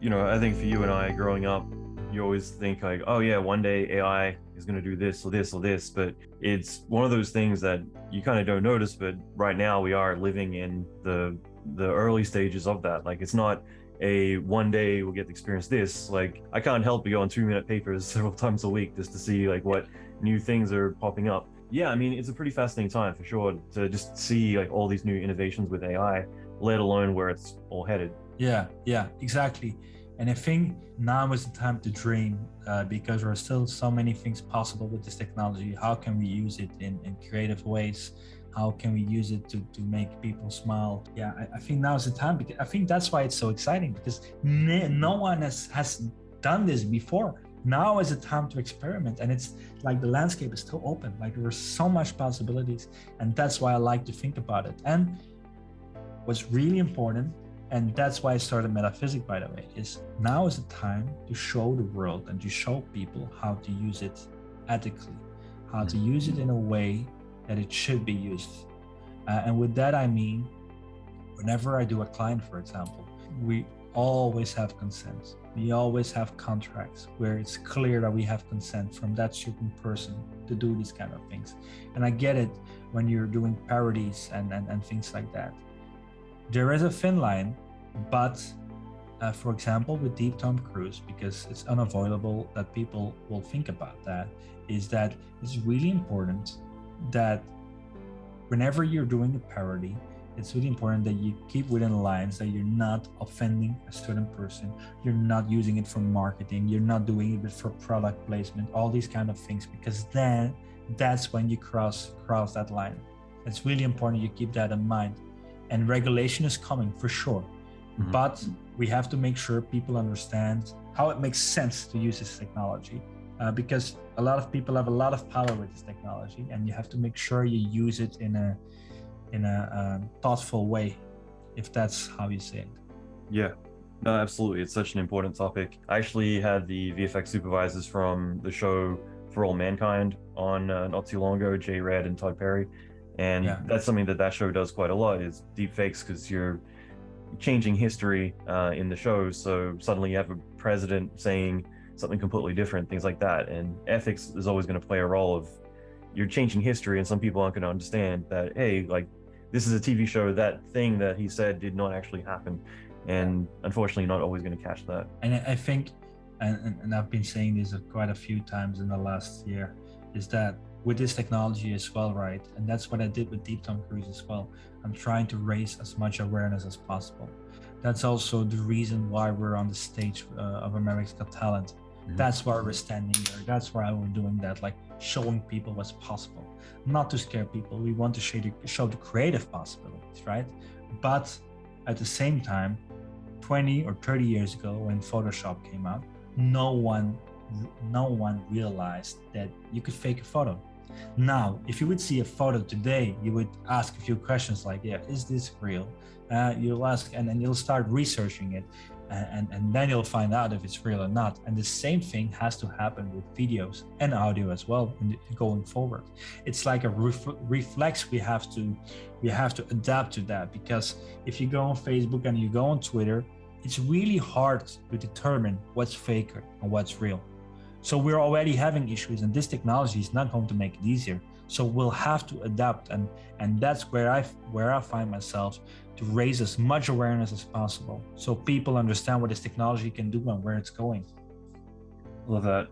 I think for you and I growing up, you always think like, oh yeah, one day AI is going to do this or this or this, but it's one of those things that you kind of don't notice. But right now we are living in the early stages of that. Like it's not a one day we'll get to experience this. Like I can't help but go on 2-minute papers several times a week just to see like what new things are popping up. Yeah, I mean, it's a pretty fascinating time for sure to just see like all these new innovations with AI, let alone where it's all headed. Yeah, exactly. And I think now is the time to dream because there are still so many things possible with this technology. How can we use it in creative ways? How can we use it to make people smile? Yeah, I think now is the time, because I think that's why it's so exciting, because no one has done this before. Now is the time to experiment, and it's like the landscape is still open. Like there are so much possibilities, and that's why I like to think about it. And what's really important, and that's why I started Metaphysic, by the way, is now is the time to show the world and to show people how to use it ethically, how to use it in a way that it should be used. And with that, I mean, whenever I do a client, for example, we always have consent. We always have contracts where it's clear that we have consent from that certain person to do these kind of things. And I get it when you're doing parodies and things like that. There is a thin line, but for example, with DeepTomCruise, because it's unavoidable that people will think about that, is that it's really important that whenever you're doing a parody, it's really important that you keep within lines, that you're not offending a certain person, you're not using it for marketing, you're not doing it for product placement, all these kind of things, because then that's when you cross that line. It's really important you keep that in mind. And regulation is coming for sure, but we have to make sure people understand how it makes sense to use this technology, because a lot of people have a lot of power with this technology, and you have to make sure you use it in a thoughtful way, if that's how you say it. Yeah, no, absolutely. It's such an important topic. I actually had the VFX supervisors from the show For All Mankind on not too long ago, Jay Red and Todd Perry. And that's something that show does quite a lot, is deepfakes, because you're changing history in the show. So suddenly you have a president saying something completely different, things like that. And ethics is always going to play a role of, you're changing history, and some people aren't going to understand that, hey, like this is a TV show, that thing that he said did not actually happen. And unfortunately, not always going to catch that. And I think, and I've been saying this quite a few times in the last year, is that with this technology as well, right? And that's what I did with DeepTomCruise as well. I'm trying to raise as much awareness as possible. That's also the reason why we're on the stage of America's Got Talent. That's why we're standing there. That's why we're doing that, like showing people what's possible. Not to scare people. We want to show the creative possibilities, right? But at the same time, 20 or 30 years ago, when Photoshop came out, no one realized that you could fake a photo. Now, if you would see a photo today, you would ask a few questions like, yeah, is this real? You'll ask, and then you'll start researching it, and then you'll find out if it's real or not. And the same thing has to happen with videos and audio as well going forward. It's like a reflex. We have to adapt to that, because if you go on Facebook and you go on Twitter, it's really hard to determine what's fake and what's real. So we're already having issues, and this technology is not going to make it easier. So we'll have to adapt, and that's where I find myself, to raise as much awareness as possible, so people understand what this technology can do and where it's going. Love that.